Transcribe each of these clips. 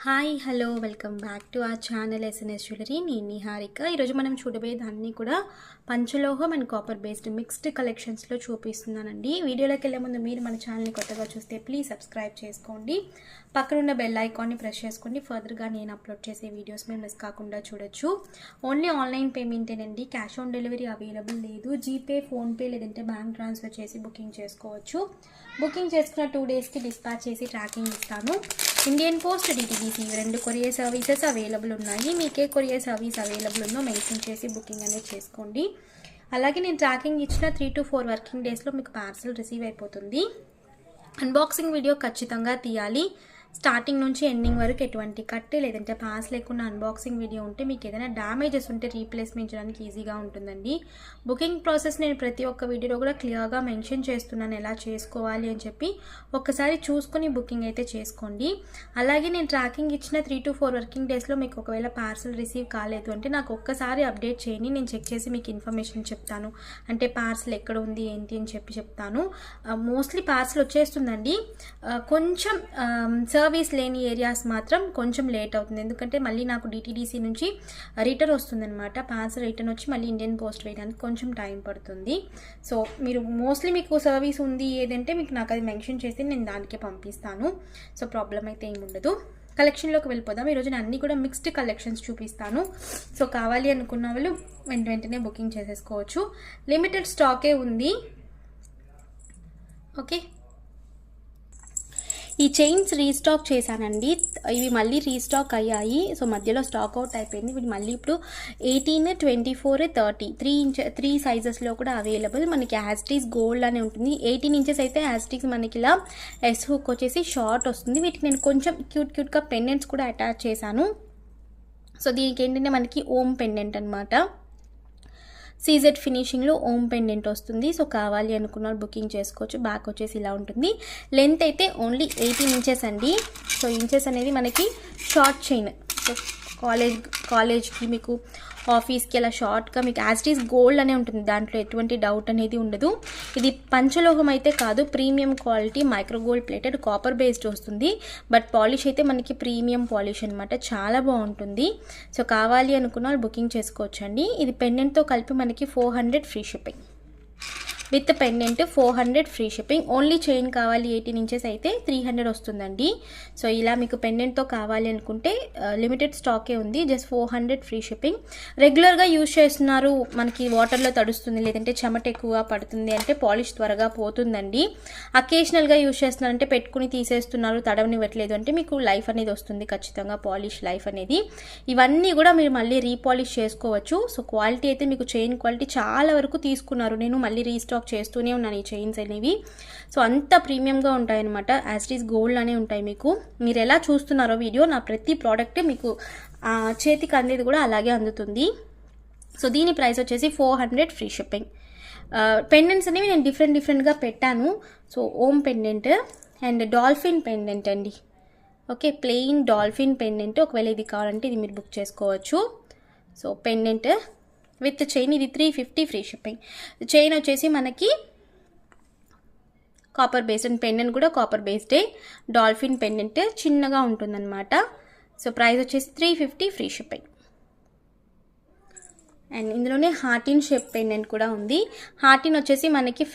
Hi hello welcome back to our channel SNS jewellery. నేను నిహారిక. ఈరోజు మనం చూడబోయేదాన్ని కూడా పంచలోహం అండ్ కాపర్ బేస్డ్ మిక్స్డ్ కలెక్షన్స్లో చూపిస్తున్నానండి. వీడియోలోకి వెళ్ళే ముందు మీరు మన ఛానల్ని కొత్తగా చూస్తే ప్లీజ్ సబ్స్క్రైబ్ చేసుకోండి, పక్కనున్న బెల్ ఐకాన్ని ప్రెస్ చేసుకోండి. ఫర్దర్గా నేను అప్లోడ్ చేసే వీడియోస్ మీరు మిస్ కాకుండా చూడొచ్చు. ఓన్లీ ఆన్లైన్ పేమెంటేనండి, క్యాష్ ఆన్ డెలివరీ అవైలబుల్ లేదు. జీపే, ఫోన్పే లేదంటే బ్యాంక్ ట్రాన్స్ఫర్ చేసి బుకింగ్ చేసుకోవచ్చు. బుకింగ్ చేసుకున్న 2 డేస్కి డిస్పాచ్ చేసి ట్రాకింగ్ ఇస్తాను. ఇండియన్ పోస్ట్, డిటిడిసి రెండు కొరియర్ సర్వీసెస్ అవైలబుల్ ఉన్నాయి. మీకే కొరియర్ సర్వీస్ అవైలబుల్ ఉందో మెన్షన్ చేసి బుకింగ్ అనేది చేసుకోండి. అలాగే నేను ట్రాకింగ్ ఇచ్చిన 3 to 4 వర్కింగ్ డేస్లో మీకు పార్సల్ రిసీవ్ అయిపోతుంది. అన్బాక్సింగ్ వీడియో ఖచ్చితంగా తీయాలి. స్టార్టింగ్ నుంచి ఎండింగ్ వరకు ఎటువంటి కట్ లేదంటే పాస్ లేకుండా అన్బాక్సింగ్ వీడియో ఉంటే మీకు ఏదైనా డ్యామేజెస్ ఉంటే రీప్లేస్మెంట్ చేయడానికి ఈజీగా ఉంటుందండి. బుకింగ్ ప్రాసెస్ నేను ప్రతి ఒక్క వీడియోలో కూడా క్లియర్గా మెన్షన్ చేస్తున్నాను ఎలా చేసుకోవాలి అని చెప్పి. ఒక్కసారి చూసుకొని బుకింగ్ అయితే చేసుకోండి. అలాగే నేను ట్రాకింగ్ ఇచ్చిన 3 to 4 వర్కింగ్ డేస్లో మీకు ఒకవేళ పార్సల్ రిసీవ్ కాలేదు అంటే నాకు ఒక్కసారి అప్డేట్ చేయండి. నేను చెక్ చేసి మీకు ఇన్ఫర్మేషన్ చెప్తాను. అంటే పార్సల్ ఎక్కడ ఉంది ఏంటి అని చెప్తాను. మోస్ట్లీ పార్సల్ వచ్చేస్తుందండి. కొంచెం సర్వీస్ లేని ఏరియాస్ మాత్రం కొంచెం లేట్ అవుతుంది, ఎందుకంటే మళ్ళీ నాకు డిటిడిసి నుంచి రిటర్న్ వస్తుందన్నమాట. పార్సల్ రిటర్న్ వచ్చి మళ్ళీ ఇండియన్ పోస్ట్ వేయడానికి కొంచెం టైం పడుతుంది. సో మీరు మోస్ట్లీ మీకు సర్వీస్ ఉంది ఏదంటే మీకు నాకు అది మెన్షన్ చేసి నేను దానికే పంపిస్తాను. సో ప్రాబ్లం అయితే ఏమి ఉండదు. కలెక్షన్లోకి వెళ్ళిపోదాం. ఈరోజు నేను అన్నీ కూడా మిక్స్డ్ కలెక్షన్స్ చూపిస్తాను. సో కావాలి అనుకున్న వాళ్ళు వెంటనే బుకింగ్ చేసేసుకోవచ్చు. లిమిటెడ్ స్టాకే ఉంది. ఓకే, ఈ చైన్స్ రీస్టాక్ చేశానండి. ఇవి మళ్ళీ రీస్టాక్ అయ్యాయి. సో మధ్యలో స్టాక్ అవుట్ అయిపోయింది. ఇవి మళ్ళీ ఇప్పుడు 18, 24, 30 3 సైజెస్లో కూడా అవైలబుల్. మనకి యాస్టీస్ గోల్డ్ అనే ఉంటుంది. 18 ఇంచెస్ అయితే యాస్టీస్ మనకి ఇలా ఎస్ హుక్ వచ్చేసి షార్ట్ వస్తుంది. వీటికి నేను కొంచెం క్యూట్గా పెండెంట్స్ కూడా అటాచ్ చేశాను. సో దీనికి ఏంటంటే మనకి ఓమ్ పెండెంట్ అనమాట. సీజెడ్ ఫినిషింగ్లో ఓమ్ పెండెంట్ వస్తుంది. సో కావాలి అనుకున్న బుకింగ్ చేసుకోవచ్చు. బ్యాక్ వచ్చేసి ఇలా ఉంటుంది. లెంత్ అయితే ఓన్లీ 18 ఇంచెస్ అండి. సో ఇంచెస్ అనేది మనకి షార్ట్ చైన్. సో కాలేజ్కి మీకు ఆఫీస్కి అలా షార్ట్గా మీకు యాస్టీస్ గోల్డ్ అనే ఉంటుంది. దాంట్లో ఎటువంటి డౌట్ అనేది ఉండదు. ఇది పంచలోహం అయితే కాదు, premium quality micro gold plated copper based వస్తుంది. బట్ పాలిష్ అయితే మనకి ప్రీమియం పాలిష్ అనమాట, చాలా బాగుంటుంది. సో కావాలి అనుకున్న వాళ్ళు బుకింగ్ చేసుకోవచ్చండి. ఇది పెండెంట్తో కలిపి మనకి 400 free shipping. With pendant 400 free shipping. Only chain కావాలి 18 ఇంచెస్ అయితే 300 వస్తుందండి. సో ఇలా మీకు పెండెంట్తో కావాలి అనుకుంటే లిమిటెడ్ స్టాకే ఉంది. Just 400 free shipping. రెగ్యులర్గా యూజ్ చేస్తున్నారు, మనకి వాటర్లో తడుస్తుంది లేదంటే చెమట ఎక్కువ పడుతుంది అంటే పాలిష్ త్వరగా పోతుందండి. అకేషనల్గా యూజ్ చేస్తున్నారంటే పెట్టుకుని తీసేస్తున్నారు, తడవనివ్వట్లేదు అంటే మీకు లైఫ్ అనేది వస్తుంది ఖచ్చితంగా, పాలిష్ లైఫ్ అనేది. ఇవన్నీ కూడా మీరు మళ్ళీ రీపాలిష్ చేసుకోవచ్చు. సో క్వాలిటీ అయితే మీకు చైన్ క్వాలిటీ చాలా వరకు తీసుకున్నారు. నేను మళ్ళీ రీస్టాక్ చేస్తూనే ఉన్నాను ఈ చైన్స్ అనేవి. సో అంత ప్రీమియంగా ఉంటాయి అనమాట. యాస్టీస్ గోల్డ్ అనే ఉంటాయి. మీకు మీరు ఎలా చూస్తున్నారో వీడియో, నా ప్రతి ప్రోడక్ట్ మీకు చేతికి అందేది కూడా అలాగే అందుతుంది. సో దీని ప్రైస్ వచ్చేసి 400 ఫ్రీ షిప్పింగ్. పెండెంట్స్ అనేవి నేను డిఫరెంట్గా పెట్టాను. So Om pendant and dolphin pendant అండి. Okay, plain dolphin pendant. ఒకవేళ ఇది కావాలంటే ఇది మీరు బుక్ చేసుకోవచ్చు. సో పెండెంట్ విత్ చైన్, ఇది 350 ఫ్రీ షిప్పింగ్. చైన్ వచ్చేసి మనకి కాపర్ బేస్డ్ అండ్ పెండెంట్ కూడా కాపర్ బేస్డే. డాల్ఫిన్ పెండెంట్ చిన్నగా ఉంటుందన్నమాట. సో ప్రైస్ వచ్చేసి 350 ఫ్రీ షిప్పింగ్. అండ్ ఇందులోనే హార్టిన్ షేప్ పెండెంట్ కూడా ఉంది. హార్టిన్ వచ్చేసి మనకి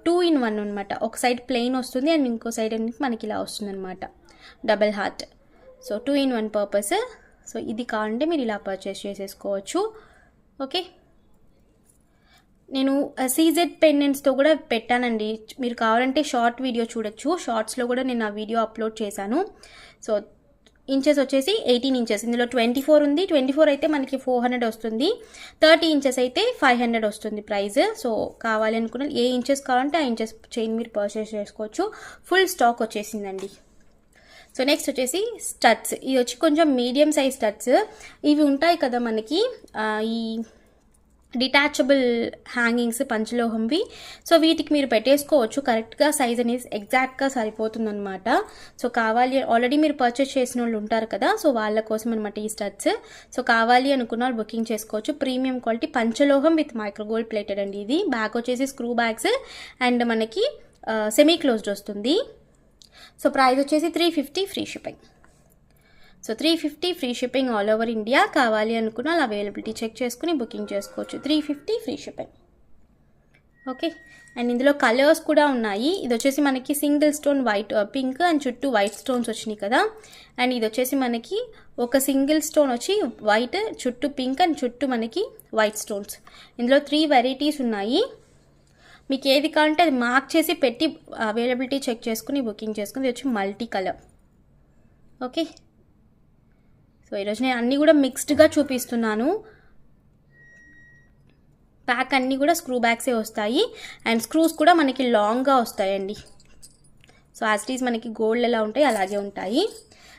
2 in 1 అనమాట. ఒక సైడ్ ప్లెయిన్ వస్తుంది అండ్ ఇంకో సైడ్ మనకి ఇలా వస్తుంది అనమాట, double heart. So 2 in 1 purpose. So ఇది కావాలంటే మీరు ఇలా పర్చేస్ చేసేసుకోవచ్చు. ఓకే, నేను సీజెడ్ పెండెంట్స్తో కూడా పెట్టానండి. మీరు కావాలంటే షార్ట్ వీడియో చూడొచ్చు. షార్ట్స్లో కూడా నేను ఆ వీడియో అప్లోడ్ చేశాను. సో ఇంచెస్ వచ్చేసి 18 ఇంచెస్. ఇందులో 24 ఉంది. 24 అయితే మనకి 400 వస్తుంది. 30 ఇంచెస్ అయితే 500 వస్తుంది ప్రైస్. సో కావాలి అనుకున్న ఏ ఇంచెస్ కావాలంటే ఆ ఇంచెస్ చైన్ మీరు పర్చేస్ చేసుకోవచ్చు. ఫుల్ స్టాక్ వచ్చేసిందండి. సో నెక్స్ట్ వచ్చేసి స్టడ్స్. ఇది వచ్చి కొంచెం మీడియం సైజ్ స్టడ్స్. ఇవి ఉంటాయి కదా మనకి ఈ డిటాచబుల్ హ్యాంగింగ్స్ పంచలోహంవి. సో వీటికి మీరు పెట్టేసుకోవచ్చు. కరెక్ట్గా సైజ్ అనేది ఎగ్జాక్ట్గా సరిపోతుందన్నమాట. సో కావాలి, ఆల్రెడీ మీరు పర్చేస్ చేసిన వాళ్ళు ఉంటారు కదా, సో వాళ్ళ కోసం అనమాట ఈ స్టడ్స్. సో కావాలి అనుకున్న వాళ్ళు బుకింగ్ చేసుకోవచ్చు. ప్రీమియం క్వాలిటీ పంచలోహం విత్ మైక్రోగోల్డ్ ప్లేటెడ్ అండి. ఇది బ్యాక్ వచ్చేసి స్క్రూ బ్యాగ్స్ అండ్ మనకి సెమీ క్లోజ్డ్ వస్తుంది. సో ప్రైస్ వచ్చేసి 350 free shipping. So 350 free shipping all over India. కావాలి అనుకున్న అవైలబిలిటీ చెక్ చేసుకుని బుకింగ్ చేసుకోవచ్చు. 350 ఫ్రీ షిప్పింగ్. ఓకే, అండ్ ఇందులో కలర్స్ కూడా ఉన్నాయి. ఇది వచ్చేసి మనకి single stone white pink and చుట్టూ వైట్ స్టోన్స్ వచ్చినాయి కదా. అండ్ ఇది వచ్చేసి మనకి ఒక సింగిల్ స్టోన్ వచ్చి వైట్, చుట్టూ పింక్ అండ్ చుట్టూ మనకి వైట్ స్టోన్స్. ఇందులో 3 వెరైటీస్ ఉన్నాయి. మీకు ఏది కావాలంటే అది మార్క్ చేసి పెట్టి అవైలబిలిటీ చెక్ చేసుకుని బుకింగ్ చేసుకుని. ఇది వచ్చి మల్టీ కలర్. ఓకే, సో ఈరోజు నేను అన్నీ కూడా మిక్స్డ్గా చూపిస్తున్నాను. ప్యాక్ అన్నీ కూడా స్క్రూ బ్యాగ్సే వస్తాయి అండ్ స్క్రూస్ కూడా మనకి లాంగ్గా వస్తాయండి. సో యాజ్ ఇట్ ఈస్ మనకి గోల్డ్ ఎలా ఉంటాయి అలాగే ఉంటాయి.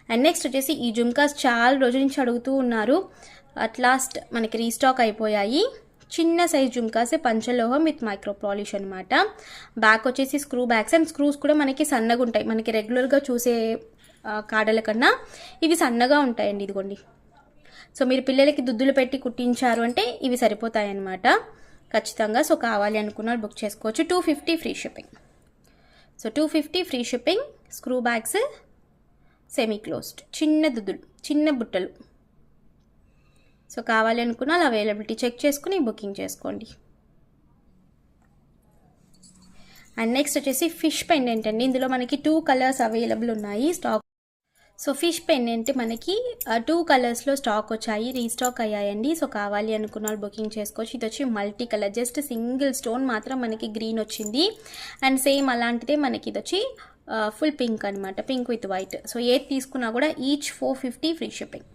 అండ్ నెక్స్ట్ వచ్చేసి ఈ జుమ్కాస్ చాలా రోజుల నుంచి అడుగుతూ ఉన్నారు. అట్ లాస్ట్ మనకి రీస్టాక్ అయిపోయాయి. చిన్న సైజ్ జుమ్కాసే పంచలోహం విత్ మైక్రో పాలిష్ అనమాట. బ్యాక్ వచ్చేసి స్క్రూ బ్యాగ్స్ అండ్ స్క్రూస్ కూడా మనకి సన్నగా ఉంటాయి. మనకి రెగ్యులర్గా చూసే కాడల కన్నా ఇవి సన్నగా ఉంటాయండి. ఇదిగోండి. సో మీరు పిల్లలకి దుద్దులు పెట్టి కుట్టించారు అంటే ఇవి సరిపోతాయి అన్నమాట ఖచ్చితంగా. సో కావాలి అనుకున్నారు బుక్ చేసుకోవచ్చు. 250 free shipping. So 250 free shipping. Screw bags semi closed, చిన్న దుద్దులు, చిన్న బుట్టలు. సో కావాలి అనుకున్న అవైలబిలిటీ చెక్ చేసుకుని బుకింగ్ చేసుకోండి. అండ్ నెక్స్ట్ వచ్చేసి ఫిష్ పెండెంట్ అండి. ఇందులో మనకి 2 కలర్స్ అవైలబుల్ ఉన్నాయి స్టాక్. సో ఫిష్ పెండెంట్ మనకి 2 కలర్స్లో స్టాక్ వచ్చాయి, రీస్టాక్ అయ్యాయండి. సో కావాలి అనుకున్న వాళ్ళు బుకింగ్ చేసుకోవచ్చు. ఇది వచ్చి multi colour, just single stone మాత్రం మనకి గ్రీన్ వచ్చింది. అండ్ సేమ్ అలాంటిదే మనకి ఇది వచ్చి ఫుల్ పింక్ అనమాట, పింక్ విత్ వైట్. సో ఏది తీసుకున్నా కూడా each 450 free shipping.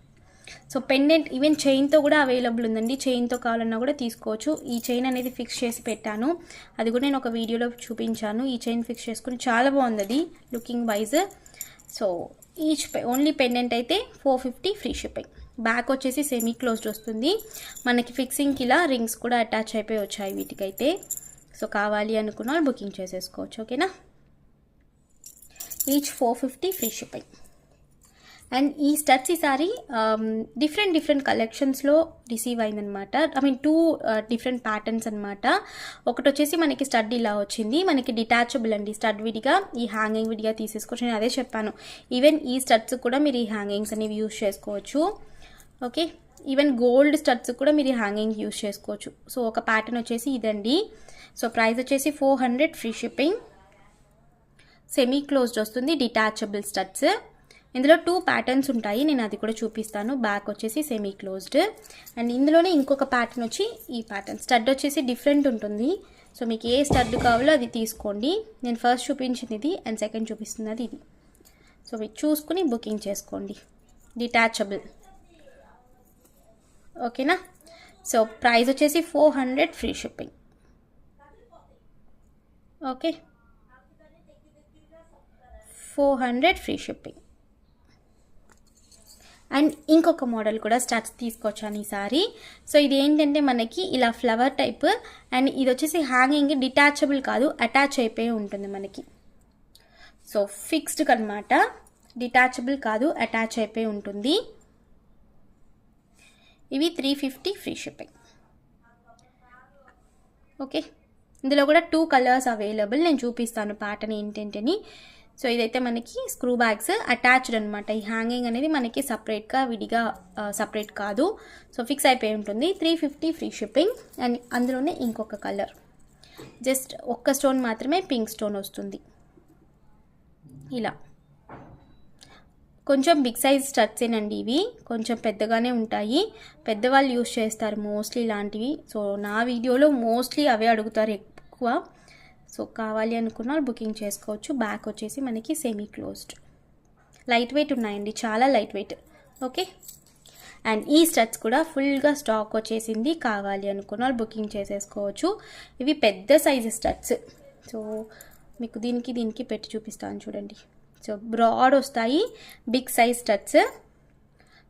So pendant even చైన్తో కూడా అవైలబుల్ ఉందండి. చైన్తో కావాలన్నా కూడా తీసుకోవచ్చు. ఈ చైన్ అనేది ఫిక్స్ చేసి పెట్టాను, అది కూడా నేను ఒక వీడియోలో చూపించాను. ఈ చైన్ ఫిక్స్ చేసుకుని చాలా బాగుంది అది looking wise. So each only pendant అయితే 450 ఫ్రీ షిప్పింగ్. బ్యాక్ వచ్చేసి సెమీ క్లోజ్డ్ వస్తుంది. మనకి ఫిక్సింగ్కి ఇలా రింగ్స్ కూడా అటాచ్ అయిపోయి వచ్చాయి వీటికైతే. సో కావాలి అనుకున్న వాళ్ళు బుకింగ్ చేసేసుకోవచ్చు. ఓకేనా, ఈచ్ 450 ఫ్రీ షిప్పింగ్. అండ్ ఈ స్టడ్స్ ఈసారి డిఫరెంట్ కలెక్షన్స్లో రిసీవ్ అయిందనమాట. ఐ మీన్ 2 డిఫరెంట్ ప్యాటర్న్స్ అనమాట. ఒకటి వచ్చేసి మనకి స్టడ్ ఇలా వచ్చింది, మనకి డిటాచబుల్ అండి. స్టడ్ విడిగా, ఈ హ్యాంగింగ్ విడిగా తీసేసుకోవచ్చు. నేను అదే చెప్పాను, ఈవెన్ ఈ స్టడ్స్ కూడా మీరు ఈ హ్యాంగింగ్స్ అనేవి యూజ్ చేసుకోవచ్చు. ఓకే, ఈవెన్ గోల్డ్ స్టడ్స్ కూడా మీరు ఈ హ్యాంగింగ్ యూజ్ చేసుకోవచ్చు. సో ఒక ప్యాటర్న్ వచ్చేసి ఇదండి. సో ప్రైస్ వచ్చేసి 400 ఫ్రీ షిప్పింగ్. సెమీ క్లోజ్డ్ వస్తుంది, డిటాచబుల్ స్టడ్స్. ఇందులో 2 ప్యాటర్న్స్ ఉంటాయి, నేను అది కూడా చూపిస్తాను. బ్యాక్ వచ్చేసి సెమీ క్లోజ్డ్. అండ్ ఇందులోనే ఇంకొక ప్యాటర్న్ వచ్చి ఈ ప్యాటర్న్. స్టడ్ వచ్చేసి డిఫరెంట్ ఉంటుంది. సో మీకు ఏ స్టడ్ కావాలో అది తీసుకోండి. నేను ఫస్ట్ చూపించింది ఇది అండ్ సెకండ్ చూపిస్తున్నది ఇది. సో మీరు చూసుకుని బుకింగ్ చేసుకోండి. డిటాచబుల్. ఓకేనా, సో ప్రైస్ వచ్చేసి 400 free shipping. Okay, 400 free shipping. And ఇంకొక మోడల్ కూడా స్టడ్స్ తీసుకొచ్చాను ఈసారి. సో ఇది ఏంటంటే మనకి ఇలా ఫ్లవర్ టైప్ అండ్ ఇది వచ్చేసి హ్యాంగింగ్ డిటాచబుల్ కాదు, అటాచ్ అయిపోయి ఉంటుంది మనకి. సో ఫిక్స్డ్ అనమాట, డిటాచబుల్ కాదు, అటాచ్ అయిపోయి ఉంటుంది. ఇవి 350 ఫ్రీ షిప్పింగ్. ఓకే, ఇందులో కూడా 2 కలర్స్ అవైలబుల్, నేను చూపిస్తాను ప్యాటర్న్ ఏంటంటని. సో ఇదైతే మనకి స్క్రూ బ్యాగ్స్ అటాచ్డ్ అనమాట. ఈ హ్యాంగింగ్ అనేది మనకి సపరేట్గా విడిగా సపరేట్ కాదు. సో ఫిక్స్ అయిపోయి ఉంటుంది. 350 ఫ్రీ షిప్పింగ్. అండ్ అందులోనే ఇంకొక కలర్, జస్ట్ ఒక్క స్టోన్ మాత్రమే పింక్ స్టోన్ వస్తుంది. ఇలా కొంచెం బిగ్ సైజ్ స్టడ్సేనండి ఇవి, కొంచెం పెద్దగానే ఉంటాయి. పెద్దవాళ్ళు యూజ్ చేస్తారు మోస్ట్లీ ఇలాంటివి. సో నా వీడియోలో మోస్ట్లీ అవే అడుగుతారు ఎక్కువ. సో కావాలి అనుకున్న బుకింగ్ చేసుకోవచ్చు. బ్యాక్ వచ్చేసి మనకి సెమీ క్లోజ్డ్, లైట్ వెయిట్ ఉన్నాయండి, చాలా లైట్ వెయిట్. ఓకే, అండ్ ఈ స్టడ్స్ కూడా ఫుల్గా స్టాక్ వచ్చేసింది. కావాలి అనుకున్న బుకింగ్ చేసేసుకోవచ్చు. ఇవి పెద్ద సైజు స్టడ్స్. సో మీకు దీనికి పెట్టి చూపిస్తాను చూడండి. సో బ్రాడ్ వస్తాయి, బిగ్ సైజ్ స్టడ్స్.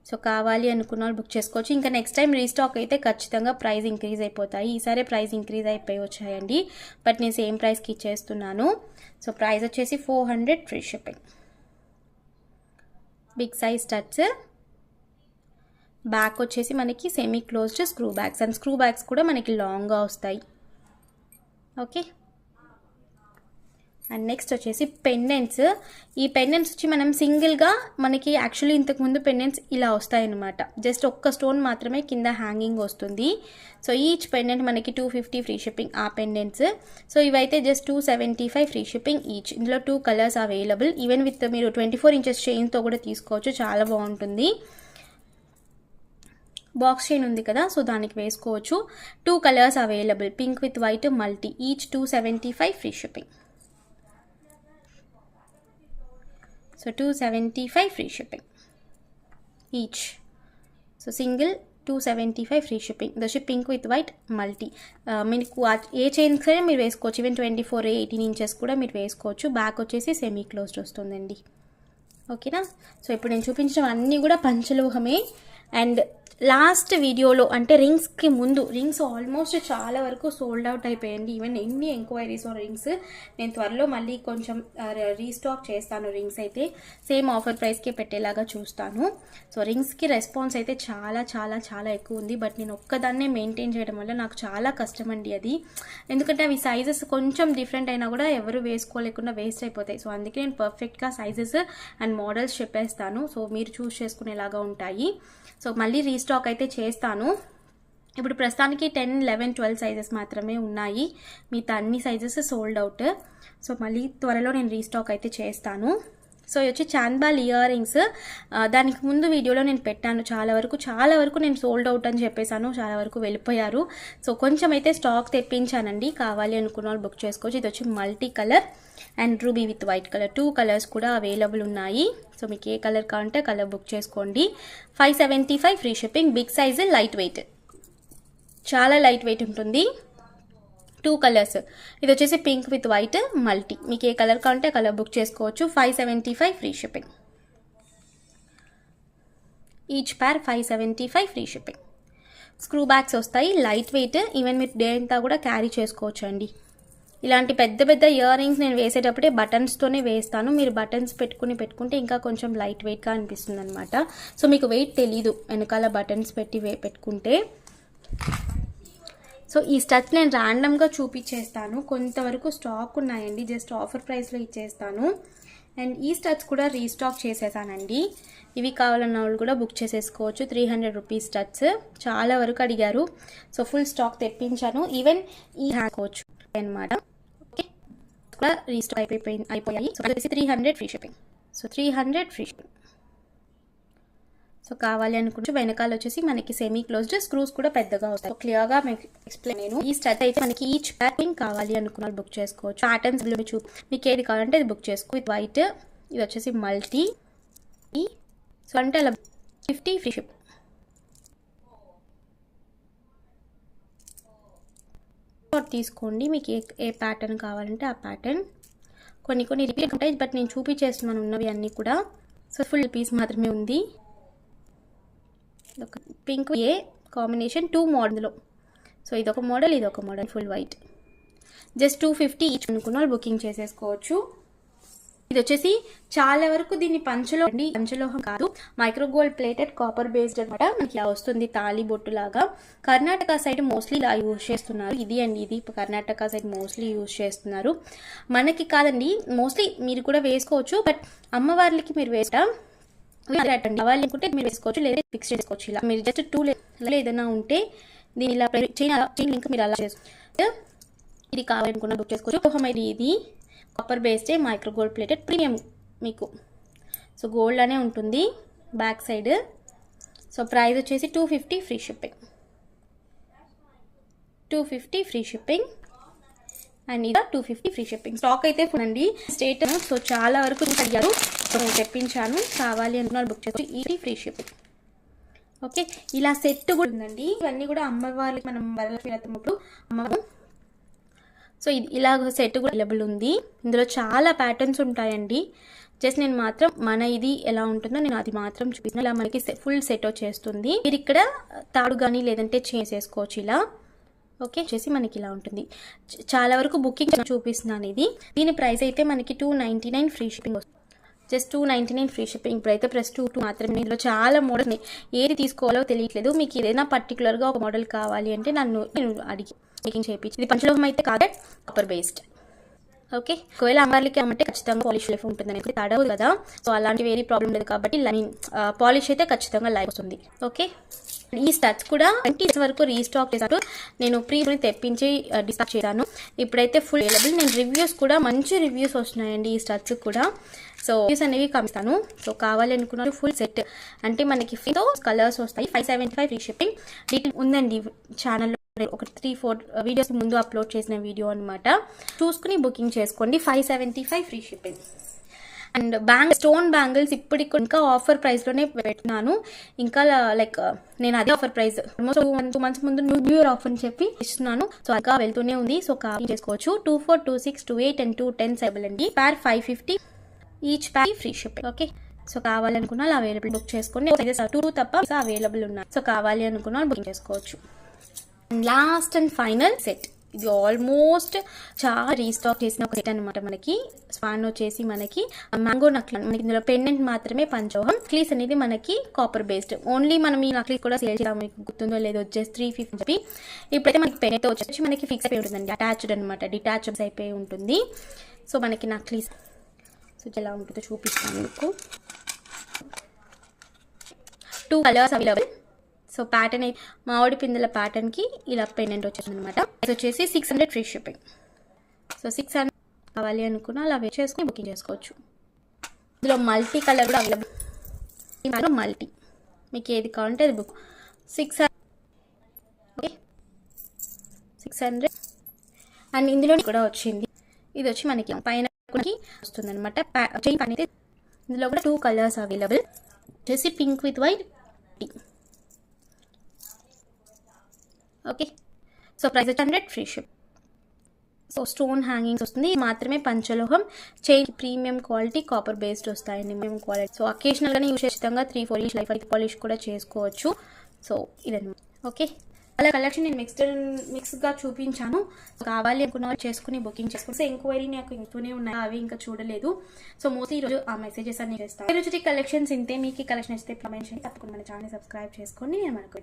సో కావాలి అనుకున్న వాళ్ళు బుక్ చేసుకోవచ్చు. ఇంకా నెక్స్ట్ టైం రీస్టాక్ అయితే ఖచ్చితంగా ప్రైస్ ఇంక్రీజ్ అయిపోతాయి. ఈసారి ప్రైస్ ఇంక్రీజ్ అయిపోయి వచ్చాయండి, బట్ నేను సేమ్ ప్రైస్కి ఇచ్చేస్తున్నాను. సో ప్రైస్ వచ్చేసి 400 free shipping. Big size studs. Back వచ్చేసి మనకి semi closed screw bags and screw bags కూడా మనకి లాంగ్గా వస్తాయి. ఓకే, అండ్ నెక్స్ట్ వచ్చేసి పెండెంట్స్. ఈ పెండెంట్స్ వచ్చి మనం సింగిల్గా మనకి యాక్చువల్లీ ఇంతకుముందు పెండెంట్స్ ఇలా వస్తాయన్నమాట. జస్ట్ ఒక్క స్టోన్ మాత్రమే కింద హ్యాంగింగ్ వస్తుంది. సో ఈచ్ పెండెంట్ మనకి 250 ఫ్రీ షిప్పింగ్ ఆ పెండెంట్స్. సో ఇవైతే జస్ట్ 275 ఫ్రీ షిప్పింగ్ ఈచ్. ఇందులో 2 కలర్స్ అవైలబుల్. ఈవెన్ విత్ మీరు 24 ఇంచెస్ చైన్తో కూడా తీసుకోవచ్చు, చాలా బాగుంటుంది. బాక్స్ చైన్ ఉంది కదా, సో దానికి వేసుకోవచ్చు. 2 colours available, pink with white multi. Each 275 free shipping. So 275 free shipping each. So single 275 free shipping. ఇది వచ్చి పింక్ విత్ వైట్ మల్టీ. మీకు ఏ చైన్స్ అయినా మీరు వేసుకోవచ్చు. ఈవెన్ 24 18 ఇంచెస్ కూడా మీరు వేసుకోవచ్చు. బ్యాక్ వచ్చేసి సెమీ క్లోజ్డ్ వస్తుందండి. ఓకేనా. సో ఇప్పుడు నేను చూపించిన అన్నీ కూడా పంచలోహమే. అండ్ లాస్ట్ వీడియోలో అంటే రింగ్స్కి ముందు, రింగ్స్ ఆల్మోస్ట్ చాలా వరకు సోల్డ్ అవుట్ అయిపోయింది. ఈవెన్ ఎన్ని ఎంక్వైరీస్ రింగ్స్. నేను త్వరలో మళ్ళీ కొంచెం రీస్టాక్ చేస్తాను. రింగ్స్ అయితే సేమ్ ఆఫర్ ప్రైస్కి పెట్టేలాగా చూస్తాను. సో రింగ్స్కి రెస్పాన్స్ అయితే చాలా చాలా చాలా ఎక్కువ ఉంది. బట్ నేను ఒక్కదాన్నే మెయింటైన్ చేయడం వల్ల నాకు చాలా కష్టం అండి అది. ఎందుకంటే అవి సైజెస్ కొంచెం డిఫరెంట్ అయినా కూడా ఎవరు వేసుకోలేకుండా వేస్ట్ అయిపోతాయి. సో అందుకే నేను పర్ఫెక్ట్గా సైజెస్ అండ్ మోడల్స్ చెప్పేస్తాను. సో మీరు చూస్ చేసుకునేలాగా ఉంటాయి. సో మళ్ళీ రీస్టాక్ అయితే చేస్తాను. ఇప్పుడు ప్రస్తుతానికి 10, 11, 12 సైజెస్ మాత్రమే ఉన్నాయి. మిగతా అన్ని సైజెస్ సోల్డ్ అవుట్. సో మళ్ళీ త్వరలో నేను రీస్టాక్ అయితే చేస్తాను. సో ఇది వచ్చి చాంద్బాల్ ఇయర్ రింగ్స్. దానికి ముందు వీడియోలో నేను పెట్టాను. చాలా వరకు నేను సోల్డ్ అవుట్ అని చెప్పేశాను. చాలా వరకు వెళ్ళిపోయారు. సో కొంచెం అయితే స్టాక్ తెప్పించానండి. కావాలి అనుకున్న వాళ్ళు బుక్ చేసుకోవచ్చు. ఇది వచ్చి multi colour and ruby with white colour. 2 colours కూడా అవైలబుల్ ఉన్నాయి. సో మీకు ఏ కలర్ కావాలంటే కలర్ బుక్ చేసుకోండి. 575 free shipping. Big size, light weight, చాలా లైట్ వెయిట్ ఉంటుంది. 2 కలర్స్. ఇది వచ్చేసి పింక్ విత్ వైట్ మల్టీ. మీకు ఏ కలర్ కావాలంటే కలర్ బుక్ చేసుకోవచ్చు. 575 ఫ్రీ షిప్పింగ్. ఈచ్ పేర్ 575 ఫ్రీ షిప్పింగ్. స్క్రూ బ్యాగ్స్ వస్తాయి, లైట్ వెయిట్. ఈవెన్ మీరు డే అంతా కూడా క్యారీ చేసుకోవచ్చు అండి. ఇలాంటి పెద్ద పెద్ద ఇయర్ రింగ్స్ నేను వేసేటప్పుడే బటన్స్తోనే వేస్తాను. మీరు బటన్స్ పెట్టుకుంటే ఇంకా కొంచెం లైట్ వెయిట్గా అనిపిస్తుంది అనమాట. సో మీకు వెయిట్ తెలీదు వెనకాల బటన్స్ పెట్టుకుంటే. సో ఈ స్టడ్స్ నేను ర్యాండమ్గా చూపించేస్తాను. కొంతవరకు స్టాక్ ఉన్నాయండి, జస్ట్ ఆఫర్ ప్రైస్లో ఇచ్చేస్తాను. అండ్ ఈ స్టడ్స్ కూడా రీస్టాక్ చేసేసానండి. ఇవి కావాలన్న వాళ్ళు కూడా బుక్ చేసేసుకోవచ్చు. 300 రూపీస్ స్టడ్స్ చాలా వరకు అడిగారు. సో ఫుల్ స్టాక్ తెప్పించాను. ఈవెన్ ఈ హ్యాకోవచ్చు అనమాట. ఓకే, కూడా రీస్టాక్ అయిపోయాయి. సో అది 300 free shipping. So 300 free shipping. So కావాలి అనుకుంటే వెనకాల వచ్చేసి మనకి సెమీ క్లోజ్డ్, స్క్రూస్ కూడా పెద్దగా వస్తాయి. క్లియర్గా మీకు ఎక్స్ప్లెయిన్ నేను. ఈ స్టడ్ అయితే మనకి ఈచ్ ప్యాకింగ్ కావాలి అనుకున్న బుక్ చేసుకోవచ్చు. ప్యాటర్న్స్ మీకు ఏది కావాలంటే అది బుక్ చేసుకో. With white. ఇది వచ్చేసి మల్టీ. సో అంటే అలా 50 ఫ్రీ షిప్. తీసుకోండి మీకు ఏ ప్యాటర్న్ కావాలంటే ఆ ప్యాటర్న్. కొన్ని రిపీట్ ఉంటాయి, బట్ నేను చూపించేస్తున్నాను ఉన్నవి అన్నీ కూడా. సో ఫుల్ పీస్ మాత్రమే ఉంది. పింక్ ఏ కాంబినేషన్ 2 మోడల్లో. సో ఇదొక మోడల్, ఇదొక model. Full white. Just 250 each అనుకున్న వాళ్ళు బుకింగ్ చేసేసుకోవచ్చు. ఇది వచ్చేసి చాలా వరకు దీన్ని పంచలోహం కాదు, మైక్రోగోల్డ్ ప్లేటెడ్ కాపర్ బేస్డ్ అనమాట. మనకి ఇలా వస్తుంది తాళి బొట్టు లాగా. కర్ణాటక సైడ్ మోస్ట్లీ ఇలా యూజ్ చేస్తున్నారు. ఇది కర్ణాటక సైడ్ మోస్ట్లీ యూజ్ చేస్తున్నారు. మనకి కాదండి, మోస్ట్లీ మీరు కూడా వేసుకోవచ్చు. బట్ అమ్మవార్లకి మీరు కావాలి అనుకుంటే మీరు వేసుకోవచ్చు, లేదా ఫిక్స్ చేసుకోవచ్చు. ఇలా మీరు జస్ట్ 2 ఏదైనా ఉంటే దీని ఇలా చైన్ లింక్ మీరు అలా చేసుకోవచ్చు. ఇది కావాలనుకున్న బుక్ చేసుకోవచ్చు. ఇది copper based micro gold plated premium మీకు. సో గోల్డ్ అనే ఉంటుంది బ్యాక్ సైడ్. సో ప్రైస్ వచ్చేసి 250 free shipping. 250 free shipping. And ఇది 250 ఫ్రీ షిప్పింగ్. స్టాక్ అయితే ఫుల్ అండి స్టేట్. సో చాలా వరకు అడిగారు, సో నేను తెప్పించాను. కావాలి అనుకున్నారు బుక్ చేసుకోవచ్చు. ఇది ఫ్రీ షిప్పింగ్. ఓకే, ఇలా సెట్ కూడా ఉందండి. ఇవన్నీ కూడా అమ్మవారికి మనం వరలక్ష్మి వ్రతం అప్పుడు అమ్మవారు. సో ఇది ఇలాగ సెట్ కూడా అవైలబుల్ ఉంది. ఇందులో చాలా ప్యాటర్న్స్ ఉంటాయండి. జస్ట్ నేను మాత్రం మన ఇది ఎలా ఉంటుందో నేను అది మాత్రం చూపిస్తాను. ఇలా మనకి ఫుల్ సెట్ వచ్చేస్తుంది. మీరు ఇక్కడ తాడు కానీ లేదంటే చేసేసుకోవచ్చు ఇలా. ఓకే, చేసి మనకి ఇలా ఉంటుంది. చాలా వరకు బుకింగ్ చూపిస్తున్నాను. దీని ప్రైస్ అయితే మనకి 299 ఫ్రీ షిప్పింగ్ వస్తుంది. Just 299 free shipping. ఇప్పుడైతే ప్రెస్ 2 మాత్రమే. ఇందులో చాలా మోడల్స్ ఏది తీసుకోవాలో తెలియట్లేదు. మీకు ఏదైనా పర్టికులర్గా ఒక మోడల్ కావాలి అంటే నేను అడిగి మేకింగ్ చేయించి. ఇది పంచలోహం అయితే కాదు, కాపర్ బేస్డ్. ఓకే, ఒకవేళ అమ్మాయిలకి అమ్మంటే ఖచ్చితంగా పాలిష్ లైఫ్ ఉంటుంది అనేది తడవు కదా, సో అలాంటి వేరే ప్రాబ్లం లేదు కాబట్టి పాలిష్ అయితే ఖచ్చితంగా లైఫ్ వస్తుంది. ఓకే, ఈ స్టడ్స్ కూడా 20 days వరకు రీస్టాక్ చేశారు. నేను ప్రీని తెప్పించి డిస్పాచ్ చేశాను. ఇప్పుడైతే ఫుల్ అవైలబుల్. నేను రివ్యూస్ కూడా మంచి రివ్యూస్ వస్తున్నాయండి ఈ స్టడ్స్ కూడా. సో రివ్యూస్ అనేవి కమిస్తాను. సో కావాలి అనుకున్నారు ఫుల్ సెట్ అంటే మనకి కలర్స్ వస్తాయి. 575 ఫ్రీ షిప్పింగ్. డీటెయిల్ ఉందండి ఛానల్లో, ఒక 3-4 వీడియోస్ ముందు అప్లోడ్ చేసిన వీడియో అనమాట. చూసుకుని బుకింగ్ చేసుకోండి. 575 free shipping. And stone bangles ఇప్పటికి ఇంకా ఆఫర్ ప్రైస్లోనే పెట్టున్నాను. ఇంకా లైక్ నేను అదే ఆఫర్ ప్రైస్ ఆల్మోస్ట్ 2 months ముందు న్యూ ఇయర్ ఆఫర్ అని చెప్పి ఇస్తున్నాను. సో ఇంకా వెళ్తూనే ఉంది. సో కాపీ చేసుకోవచ్చు. 24, 26, 28 and 210 అవైలబుల్ అండి. ప్యార్ 550 ఈచ్ ప్యార్ ఫ్రీ షిప్పింగ్. ఓకే, సో కావాలనుకున్న అవైలబుల్ బుక్ చేసుకోండి. 2 తప్ప అవైలబుల్ ఉన్నాయి. సో కావాలి అనుకున్న బుకింగ్ చేసుకోవచ్చు. లాస్ట్ అండ్ ఫైనల్ సెట్, ఇది ఆల్మోస్ట్ చాలా రీస్టాక్ చేసిన ఒక సెట్ అనమాట. మనకి స్పాన్ వచ్చేసి మనకి మ్యాంగో నక్లీస్, మనకి ఇందులో పెండెంట్ మాత్రమే పంచలోహం. నక్లీస్ అనేది మనకి కాపర్ బేస్డ్. ఓన్లీ మనం ఈ నక్లీస్ కూడా సేల్ చేద్దాం, మీకు గుర్తుందో లేదో, వచ్చేసి 350 చెప్పి. ఇప్పుడైతే మనకి పెండెంట్ వచ్చేసి మనకి ఫిక్స్ అయిపోయి ఉంటుందండి, అటాచ్డ్ అనమాట, డిటాచబుల్స్ అయిపోయి ఉంటుంది. సో మనకి నక్లీస్ సో ఎలా ఉంటుందో చూపిస్తాను మీకు. 2 కలర్స్ అవైలబుల్. సో ప్యాటర్న్ మామిడి పిందెల ప్యాటర్న్కి ఇలా పెండెంట్ వచ్చేసింది అనమాట. ఇది వచ్చేసి 600 ఫ్రీ షిప్పింగ్. సో 600 కావాలి అనుకున్న అలా వెయిట్ చేసుకుని బుకింగ్ చేసుకోవచ్చు. ఇందులో మల్టీ కలర్ కూడా అవైలబుల్. మల్టీ మీకు ఏది కావాలంటే అది బుక్. 600. ఓకే, 600. అండ్ ఇందులో కూడా వచ్చింది, ఇది వచ్చి మనకి పైన వస్తుంది అనమాట. చైన్ అనేది ఇందులో కూడా 2 కలర్స్ అవైలబుల్. వచ్చేసి pink with white. Okay, so price 100 free ship. So stone hangings వస్తుంది, మాత్రమే పంచలోహం. Chain premium quality copper based వస్తాయండి, ప్రీమియం క్వాలిటీ. సో అకేషనల్గానే యూజ్ ఖచ్చితంగా 3-4 ఇంచ్ లైఫ్ పాలిష్ కూడా చేసుకోవచ్చు. సో ఇదన్నమాట. ఓకే, అలా కలెక్షన్ నేను మిక్స్గా చూపించాను. కావాలి అనుకున్న వాళ్ళు చేసుకుని బుకింగ్ చేసుకుని. సో ఎంక్వైరీ నాకు ఇంతూనే ఉన్నాయి, అవి ఇంకా చూడలేదు. సో మోస్ట్లీ ఈరోజు ఆ మెసేజెస్ అన్ని చేస్తాను. ఈరోజు కలెక్షన్స్ ఇంతే. మీకు కలెక్షన్ ఇస్తే కామెంట్ చేయండి. తప్పకుండా మన ఛానల్ సబ్స్క్రైబ్ చేసుకోండి. నేను మనకు